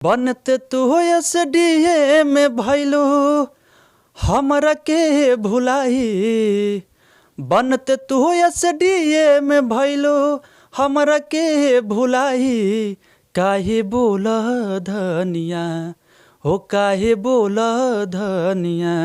बनते तू एसडीए में भइलू हमरा के भुलाई। बनते तू एसडीए में भइलू हमरा के भुलाई। काहे बोल धनिया हो काहे बोल धनिया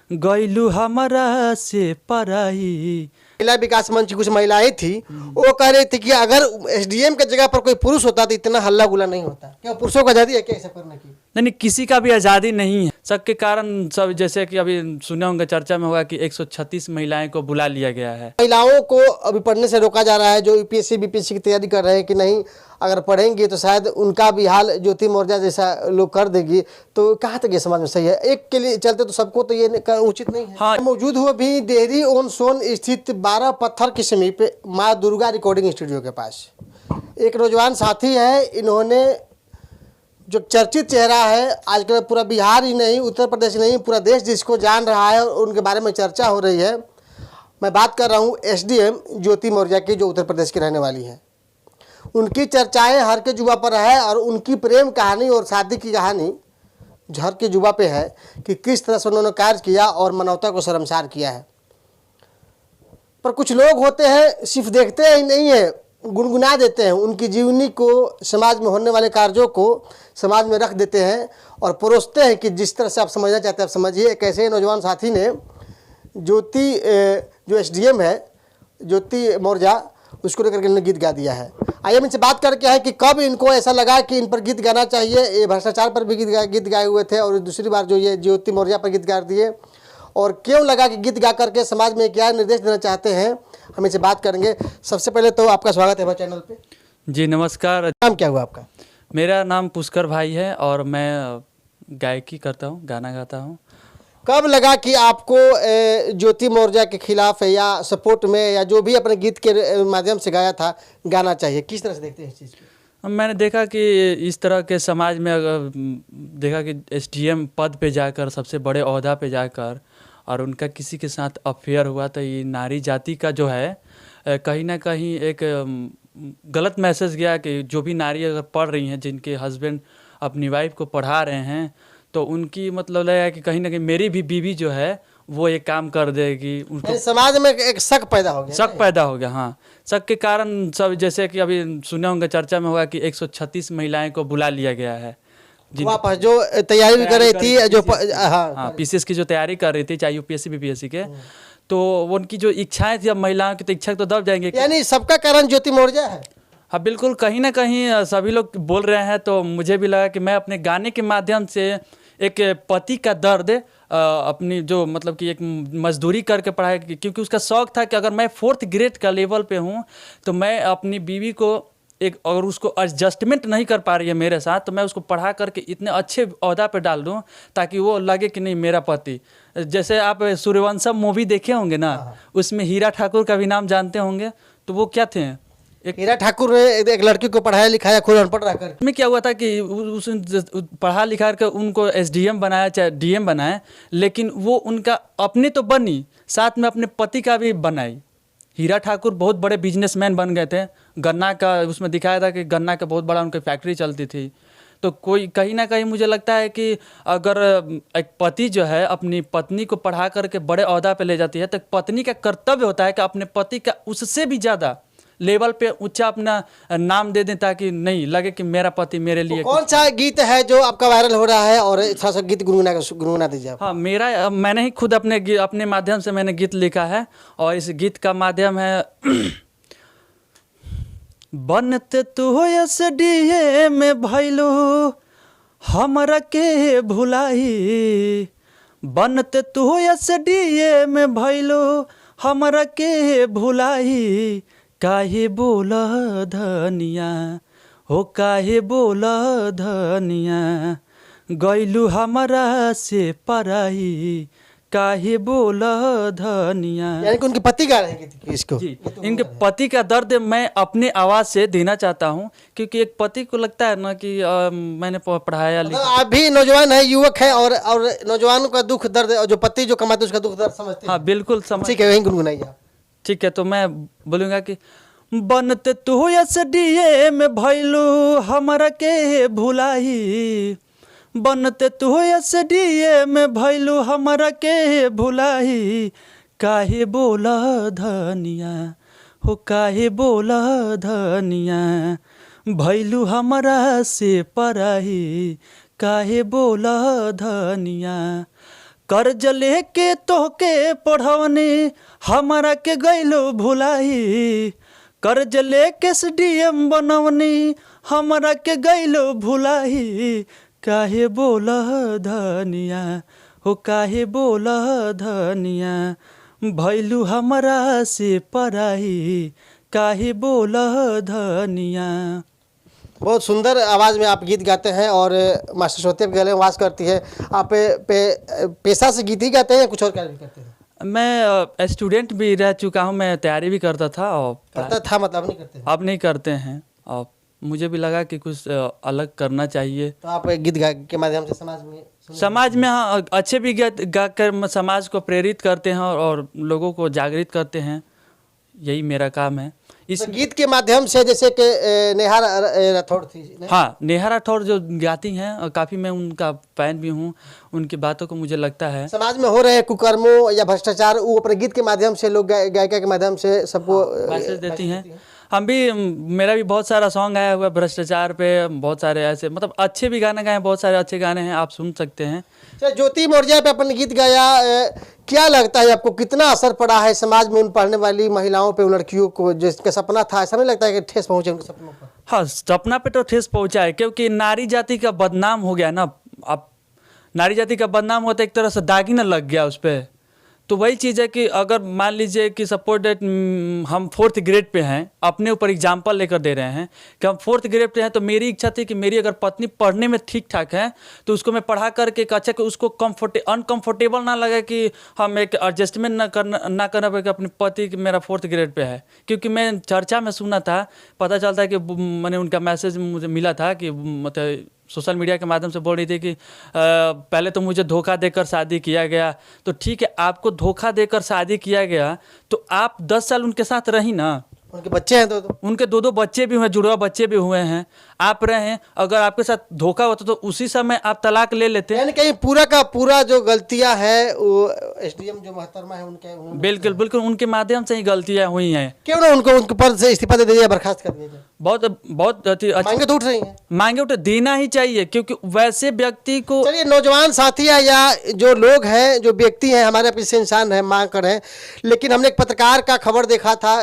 गइलू हमरा से पराई। महिला विकास मंच की कुछ महिलाएं थी, वो कह रही थी कि अगर एसडीएम की जगह पर कोई पुरुष होता तो इतना हल्ला गुला नहीं होता। क्या पुरुषों को आजादी है क्या ऐसा करने की? नहीं, किसी का भी आज़ादी नहीं है। सबके कारण सब, जैसे कि अभी सुने होंगे, चर्चा में होगा कि 136 महिलाएं को बुला लिया गया है। महिलाओं को अभी पढ़ने से रोका जा रहा है, जो यूपीएससी बीपीएससी की तैयारी कर रहे हैं कि नहीं अगर पढ़ेंगे तो शायद उनका भी हाल ज्योति मौर्या जैसा लोग कर देगी। तो कहाँ तक ये समाज में सही है? एक के लिए चलते तो सबको तो ये उचित नहीं है। हाँ। मौजूद हुआ भी डेहरी ऑन सोन स्थित 12 पत्थर के समीप माँ दुर्गा रिकॉर्डिंग स्टूडियो के पास एक नौजवान साथी है। इन्होंने जो चर्चित चेहरा है आजकल पूरा बिहार ही नहीं, उत्तर प्रदेश नहीं, पूरा देश जिसको जान रहा है और उनके बारे में चर्चा हो रही है। मैं बात कर रहा हूँ एसडीएम ज्योति मौर्या की, जो उत्तर प्रदेश की रहने वाली हैं। उनकी चर्चाएं हर के जुबा पर है और उनकी प्रेम कहानी और शादी की कहानी हर के जुबा पे है कि किस तरह से उन्होंने कार्य किया और मानवता को शर्मसार किया है। पर कुछ लोग होते हैं सिर्फ देखते ही नहीं है, गुनगुना देते हैं उनकी जीवनी को, समाज में होने वाले कार्यों को समाज में रख देते हैं और परोसते हैं कि जिस तरह से आप समझना चाहते हैं आप समझिए। एक ऐसे नौजवान साथी ने ज्योति जो एसडीएम है ज्योति मौर्या, उसको लेकर के इन्होंने गीत गा दिया है। आइए हम इनसे बात करके है कि कब इनको ऐसा लगा कि इन पर गीत गाना चाहिए। ये भ्रष्टाचार पर भी गीत गाए हुए थे और दूसरी बार जो ये ज्योति मौर्या पर गीत गा दिए, और क्यों लगा कि गीत गा करके समाज में क्या निर्देश देना चाहते हैं, हम इनसे बात करेंगे। सबसे पहले तो आपका स्वागत है हमारे चैनल पे। जी नमस्कार। नाम क्या हुआ आपका? मेरा नाम पुष्कर भाई है और मैं गायकी करता हूँ, गाना गाता हूँ। कब लगा कि आपको ज्योति मौर्या के खिलाफ या सपोर्ट में या जो भी अपने गीत के माध्यम से गाया था गाना चाहिए? किस तरह से देखते हैं इस चीज़ को? मैंने देखा कि इस तरह के समाज में अगर देखा कि एसडीएम पद पे जाकर, सबसे बड़े ओहदा पे जाकर, और उनका किसी के साथ अफेयर हुआ, तो ये नारी जाति का जो है कहीं ना कहीं एक गलत मैसेज गया कि जो भी नारी अगर पढ़ रही हैं, जिनके हस्बैंड अपनी वाइफ को पढ़ा रहे हैं, तो उनकी मतलब लगा कि कहीं ना कहीं मेरी भी बीवी जो है वो एक काम कर देगी। उनको समाज में एक शक पैदा हो गया। शक पैदा हो गया। हाँ, शक के कारण सब, जैसे कि अभी सुने होंगे, चर्चा में होगा कि 136 महिलाएं को बुला लिया गया है। वापस जो तैयारी भी कर रही थी, जो हाँ पीसीएस की जो तैयारी कर रही थी, चाहे यूपीएससी बीपीएससी के, तो उनकी जो इच्छाएं थी, अब महिलाओं की तो इच्छा तो दब जाएंगे। यानी सबका कारण ज्योति मौर्या है। हाँ बिल्कुल, कहीं ना कहीं सभी लोग बोल रहे हैं, तो मुझे भी लगा कि मैं अपने गाने के माध्यम से एक पति का दर्द अपनी जो मतलब कि एक मजदूरी करके पढ़ाई, क्योंकि उसका शौक था कि अगर मैं 4th ग्रेड का लेवल पे हूँ तो मैं अपनी बीवी को एक, अगर उसको एडजस्टमेंट नहीं कर पा रही है मेरे साथ, तो मैं उसको पढ़ा करके इतने अच्छे ओहदा पे डाल दूं ताकि वो लगे कि नहीं मेरा पति। जैसे आप सूर्यवंशम मूवी देखे होंगे ना, उसमें हीरा ठाकुर का भी नाम जानते होंगे, तो वो क्या थे, हीरा ठाकुर ने एक लड़की को पढ़ाया लिखाया खुद अनपढ़ रहकर। में क्या हुआ था कि उस पढ़ा लिखा कर उनको एसडीएम बनाया, चाहे डीएम बनाया, लेकिन वो उनका अपनी तो बनी, साथ में अपने पति का भी बनाई। हीरा ठाकुर बहुत बड़े बिजनेसमैन बन गए थे। गन्ना का उसमें दिखाया था कि गन्ना का बहुत बड़ा उनकी फैक्ट्री चलती थी। तो कोई कहीं ना कहीं मुझे लगता है कि अगर एक पति जो है अपनी पत्नी को पढ़ा करके बड़े ओहदा पे ले जाती है, तो पत्नी का कर्तव्य होता है कि अपने पति का उससे भी ज़्यादा लेवल पे ऊंचा अपना नाम दे दें, ताकि नहीं लगे कि मेरा पति मेरे लिए। कौन सा गीत है जो आपका वायरल हो रहा है, और थोड़ा सा गीत गुनगुना दीजिए आप। हाँ, मैंने ही खुद अपने माध्यम से मैंने गीत लिखा है, और इस गीत का माध्यम है बनते तू एसडीए में भइलू हमरा के भुलाई। बनते तू एसडीए में भइलू हमरा के भुलाई। काहे बोल धनिया हो काहे बोल धनिया गइलू हमरा से पराई। काहे बोल धनिया। यानी कि उनके पति गा रहे हैं इसको? जी, इनके पति का दर्द मैं अपने आवाज़ से देना चाहता हूँ, क्योंकि एक पति को लगता है ना कि मैंने पढ़ाया लिखा। आप भी नौजवान है, युवक है, और नौजवानों का दुख दर्द, और जो पति जो कमाते उसका दुख दर्द समझते हैं। हाँ बिल्कुल समझ। ठीक है, वहीं गुनगुनाइए आप। ठीक है, तो मैं बोलूँगा कि बनते तू एसडीए में भैलू हमरा के भुलाई, बनते तू एसडीए में भैलू हमरा के भुलाई, काहे बोला धनिया हो काहे बोला धनिया, भैलू हमरा से पराही, काहे बोला धनिया, कर्ज लेके तोहके पढ़वनी हमरा के गैलो भुलाई, कर्ज लेके एसडीएम बनवनी हमरा के गैलो भुलाई, काहे बोला धनिया हो काहे बोला धनिया, भैलू हमरा से पराही, काहे बोला धनिया। बहुत सुंदर आवाज़ में आप गीत गाते हैं और मास्टर श्रोते के गले में आवाज़ करती है। आप पेशा से गीत ही गाते हैं या कुछ और कार्य भी करते हैं? मैं स्टूडेंट भी रह चुका हूँ, मैं तैयारी भी करता था और करता था मतलब नहीं करते हैं? अब नहीं करते हैं, और मुझे भी लगा कि कुछ अलग करना चाहिए। तो आप गीत गा के माध्यम से समाज में हाँ अच्छे भी गीत गा कर समाज को प्रेरित करते हैं और लोगों को जागृत करते हैं, यही मेरा काम है। इस तो गीत के माध्यम से जैसे कि नेहा राठौड़ थी, हाँ नेहा राठौड़ जो गाती हैं और काफ़ी मैं उनका फैन भी हूँ, उनकी बातों को मुझे लगता है समाज में हो रहे कुकर्मों या भ्रष्टाचार वो अपने गीत के माध्यम से लोग गायिका के माध्यम से सबको मैसेज देती हैं। हम भी, मेरा भी बहुत सारा सॉन्ग आया हुआ भ्रष्टाचार पे, बहुत सारे ऐसे मतलब अच्छे भी गाने गाए, बहुत सारे अच्छे गाने हैं, आप सुन सकते हैं। अच्छा, ज्योति मौर्या पे अपन गीत गाया, क्या लगता है आपको कितना असर पड़ा है समाज में उन पढ़ने वाली महिलाओं पे, उन लड़कियों को जिसका सपना था, ऐसा नहीं लगता है कि ठेस पहुंचे उनके सपनों पर? हाँ सपना पे तो ठेस पहुंचा है, क्योंकि नारी जाति का बदनाम हो गया ना। अब नारी जाति का बदनाम होता एक तरह से दागी न लग गया उस पर। तो वही चीज़ है कि अगर मान लीजिए कि सपोज डेट हम 4th ग्रेड पे हैं, अपने ऊपर एग्जाम्पल लेकर दे रहे हैं कि हम 4th ग्रेड पे हैं, तो मेरी इच्छा थी कि मेरी अगर पत्नी पढ़ने में ठीक ठाक है तो उसको मैं पढ़ा करके एक अच्छा कि उसको अनकम्फर्टेबल ना लगे कि हम एक एडजस्टमेंट ना करना पड़े कि अपने पति मेरा 4th ग्रेड पे है। क्योंकि मैं चर्चा में सुना था, पता चलता है कि मैंने उनका मैसेज मुझे मिला था कि मतलब सोशल मीडिया के माध्यम से बोल रही थी कि पहले तो मुझे धोखा देकर शादी किया गया। तो ठीक है, आपको धोखा देकर शादी किया गया तो आप 10 साल उनके साथ रही ना, उनके बच्चे हैं तो उनके 2 बच्चे भी हुए, जुड़वा बच्चे भी हुए हैं, आप रहे हैं। अगर आपके साथ धोखा होता तो उसी समय आप तलाक ले लेते। यानी कहीं पूरा का पूरा जो गलतियां है वो एसडीएम जो मोहतरमा है उनके बिल्कुल बिल्कुल उनके माध्यम से ही गलतियां हुई हैं। क्यों ना उनको उनके पद से इस्तीफा दे दिया, बर्खास्त कर दिया जाए? बहुत मांगे तो उठ रही हैं, मांगे उठ देना ही चाहिए, क्योंकि वैसे व्यक्ति को। चलिए नौजवान साथी है या जो लोग हैं, जो व्यक्ति हैं हमारे पीछे इंसान है, मांग कर हैं। लेकिन हमने एक पत्रकार का खबर देखा था,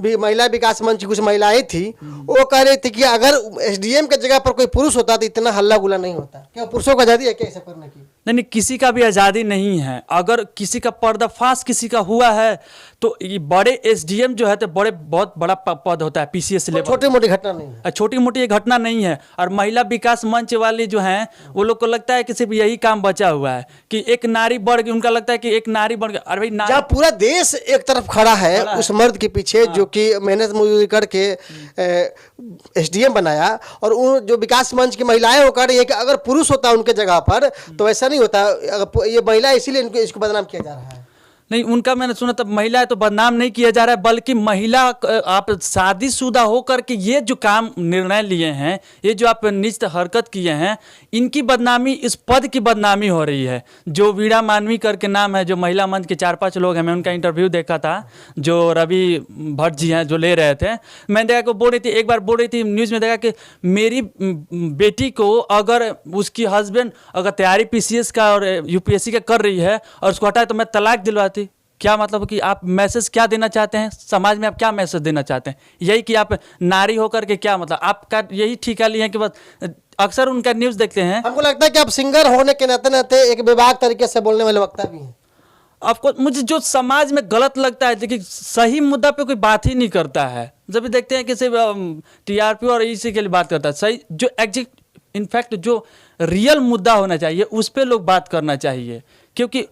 भी महिला विकास मंच की कुछ महिलाएं थी, वो कह रही थी कि अगर एसडीएम की जगह पर कोई पुरुष होता तो इतना हल्ला गुला नहीं होता। क्या पुरुषों को आज़ादी है क्या ऐसा करने की? नहीं, किसी का भी आज़ादी नहीं है। अगर किसी का पर्दाफाश किसी का हुआ है तो ये बड़े एसडीएम जो है तो बहुत बड़ा पद होता है, पीसीएस लेवल। छोटी मोटी घटना नहीं है, छोटी मोटी ये घटना नहीं है। और महिला विकास मंच वाली जो हैं वो लोग को लगता है कि सिर्फ यही काम बचा हुआ है कि एक नारी बढ़ गई, उनका लगता है कि एक नारी बढ़ गई। अरे भाई, जहाँ पूरा देश एक तरफ खड़ा है उस मर्द के पीछे जो कि मेहनत मजदूरी करके एसडीएम बनाया, और उन जो विकास मंच की महिलाएं वो कह रही है कि अगर पुरुष होता उनके जगह पर तो ऐसा नहीं होता। ये महिला इसीलिए इसको बदनाम किया जा रहा है। नहीं, उनका मैंने सुना तब महिला तो बदनाम नहीं किया जा रहा है, बल्कि महिला आप शादीशुदा होकर के ये जो काम निर्णय लिए हैं, ये जो आप निश्चित हरकत किए हैं, इनकी बदनामी, इस पद की बदनामी हो रही है। जो वीणा मानवी करके नाम है, जो महिला मंच के 4-5 लोग हैं, मैं उनका इंटरव्यू देखा था, जो रवि भट्ट जी हैं जो ले रहे थे। मैंने देखा को बोल रही थी, एक बार बोल रही थी न्यूज़ में देखा कि मेरी बेटी को अगर उसकी हस्बैंड अगर तैयारी पीसीएस का और यूपीएससी का कर रही है और उसको हटाए तो मैं तलाक दिलवाती। क्या मतलब कि आप मैसेज क्या देना चाहते हैं समाज में? आप क्या मैसेज देना चाहते हैं? यही कि आप नारी होकर के क्या मतलब आपका यही ठीका लिए हैं कि बस अक्सर उनका न्यूज़ देखते हैं। हमको लगता है कि आप सिंगर होने के नाते नाते एक विभाग तरीके से बोलने वाले वक्ता भी हैं। आपको मुझे जो समाज में गलत लगता है, देखिए सही मुद्दा पे कोई बात ही नहीं करता है। जब भी देखते हैं कि सिर्फ टीआरपी और इसी के लिए बात करता है, सही जो एग्जैक्ट इनफैक्ट जो रियल मुद्दा होना चाहिए उस पर लोग बात करना चाहिए। क्योंकि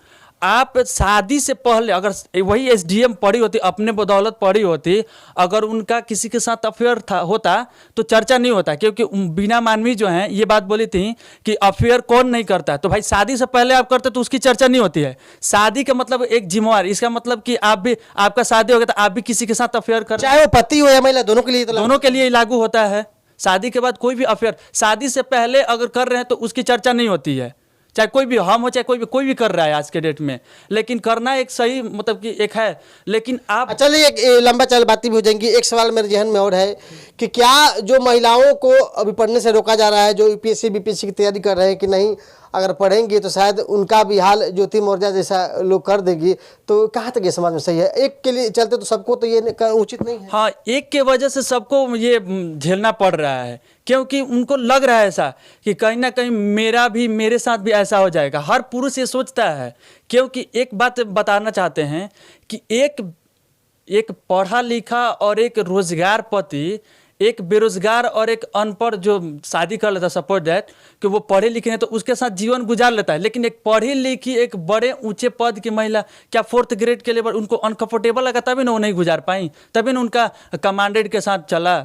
आप शादी से पहले अगर वही एसडीएम पढ़ी होती, अपने बदौलत पढ़ी होती, अगर उनका किसी के साथ अफेयर होता तो चर्चा नहीं होता, क्योंकि बीना मानवी जो हैं ये बात बोली थी कि अफेयर कौन नहीं करता। तो भाई शादी से पहले आप करते तो उसकी चर्चा नहीं होती है। शादी का मतलब एक जिम्मेवारी, इसका मतलब कि आप भी, आपका शादी हो गया तो आप भी किसी के साथ अफेयर कर, चाहे वो पति हो या महिला, दोनों के लिए तो दोनों के लिए लागू होता है। शादी के बाद कोई भी अफेयर शादी से पहले अगर कर रहे हैं तो उसकी चर्चा नहीं होती है, चाहे कोई भी, हम हो चाहे कोई भी कर रहा है आज के डेट में। लेकिन करना एक सही मतलब कि एक है, लेकिन आप चलिए एक लंबा चल बातें भी हो जाएंगी। एक सवाल मेरे जहन में और है कि क्या जो महिलाओं को अभी पढ़ने से रोका जा रहा है, जो यूपीएससी बीपीएससी की तैयारी कर रहे हैं कि नहीं अगर पढ़ेंगे तो शायद उनका भी हाल ज्योति मौर्या जैसा लोग कर देगी, तो कहाँ तक ये समाज में सही है? एक के लिए चलते तो सबको तो ये उचित नहीं है। हाँ, एक के वजह से सबको ये झेलना पड़ रहा है, क्योंकि उनको लग रहा है ऐसा कि कहीं ना कहीं मेरे साथ भी ऐसा हो जाएगा। हर पुरुष ये सोचता है, क्योंकि एक बात बताना चाहते हैं कि एक पढ़ा लिखा और एक रोजगार पति, एक बेरोजगार और एक अनपढ़ जो शादी कर लेता है, सपोज दैट कि वो पढ़े लिखे हैं तो उसके साथ जीवन गुजार लेता है। लेकिन एक पढ़ी लिखी एक बड़े ऊंचे पद की महिला, क्या 4th ग्रेड के लेवल उनको अनकंफर्टेबल लगा, तभी ना वो नहीं गुजार पाई, तभी ना उनका कमांडेड के साथ चला।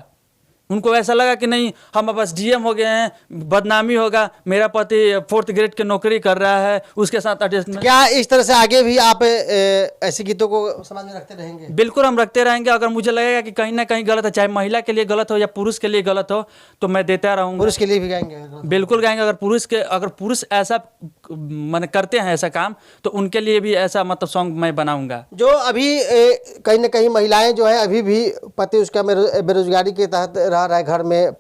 उनको ऐसा लगा कि नहीं हम बस डीएम हो गए हैं, बदनामी होगा, मेरा पति 4th ग्रेड की नौकरी कर रहा है, उसके साथ एडजस्टमेंट। क्या इस तरह से आगे भी आप ऐसे गीतों को समाज में रखते रहेंगे? बिल्कुल हम रखते रहेंगे। अगर मुझे लगेगा कि कहीं ना कहीं गलत है, चाहे महिला के लिए गलत हो या पुरुष के लिए गलत हो, तो मैं देता रहूँगा। पुरुष के लिए भी गाएंगे? बिल्कुल गाएंगे। अगर पुरुष ऐसा मन करते हैं ऐसा काम, तो उनके लिए भी ऐसा मतलब सॉन्ग मैं बनाऊंगा। जो अभी कहीं ना कहीं महिलाएं जो है अभी भी पति उसका बेरोजगारी के तहत रह रहा है, घर में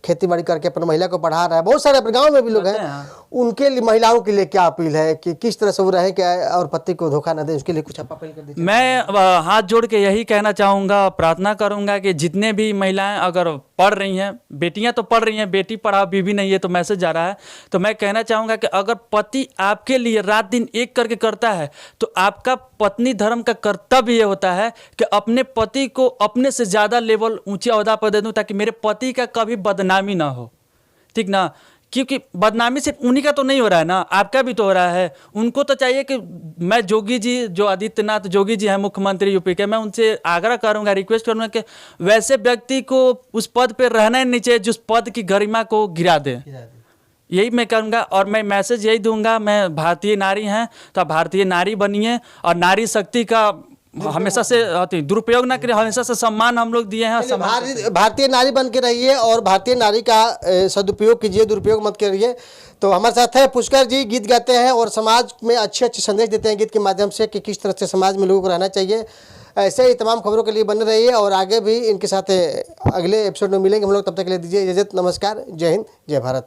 खेती बाड़ी करके अपने महिला को पढ़ा रहा है, बहुत सारे अपने गांव में भी लोग हैं, उनके लिए महिलाओं के लिए क्या अपील है कि किस तरह से वो रहे क्या और पति को धोखा न दे, उसके लिए कुछ अपील कर दीजिए। मैं हाथ जोड़ के यही कहना चाहूँगा, प्रार्थना करूँगा कि जितने भी महिलाएं अगर पढ़ रही हैं, बेटियां तो पढ़ रही हैं, बेटी पढ़ाओ बीवी नहीं, ये तो मैसेज जा रहा है, तो मैं कहना चाहूँगा कि अगर पति आपके लिए रात दिन एक करके करता है तो आपका पत्नी धर्म का कर्तव्य ये होता है कि अपने पति को अपने से ज़्यादा लेवल ऊंचे ओहदा पर दे दूँ, ताकि मेरे पति का कभी बदनामी ना हो, ठीक ना? क्योंकि बदनामी सिर्फ उन्हीं का तो नहीं हो रहा है ना, आपका भी तो हो रहा है। उनको तो चाहिए कि मैं जोगी जी, जो आदित्यनाथ जोगी जी हैं मुख्यमंत्री यूपी के, मैं उनसे आग्रह करूंगा, रिक्वेस्ट करूंगा कि वैसे व्यक्ति को उस पद पर रहना ही नहीं चाहिए जो उस पद की गरिमा को गिरा दे। यही मैं करूंगा और मैं मैसेज यही दूंगा, मैं भारतीय नारी हैं तो आप भारतीय नारी बनिए और नारी शक्ति का हमेशा से दुरुपयोग ना करें, हमेशा से सम्मान हम लोग दिए हैं। भारतीय नारी बन के रहिए और भारतीय नारी का सदुपयोग कीजिए, दुरुपयोग मत करिए। तो हमारे साथ है पुष्कर जी, गीत गाते हैं और समाज में अच्छे अच्छे संदेश देते हैं गीत के माध्यम से कि किस तरह से समाज में लोगों को रहना चाहिए। ऐसे ही तमाम खबरों के लिए बने रहिए और आगे भी इनके साथ अगले एपिसोड में मिलेंगे हम लोग। तब तक के लिए दीजिए इजाजत, नमस्कार, जय हिंद, जय भारत।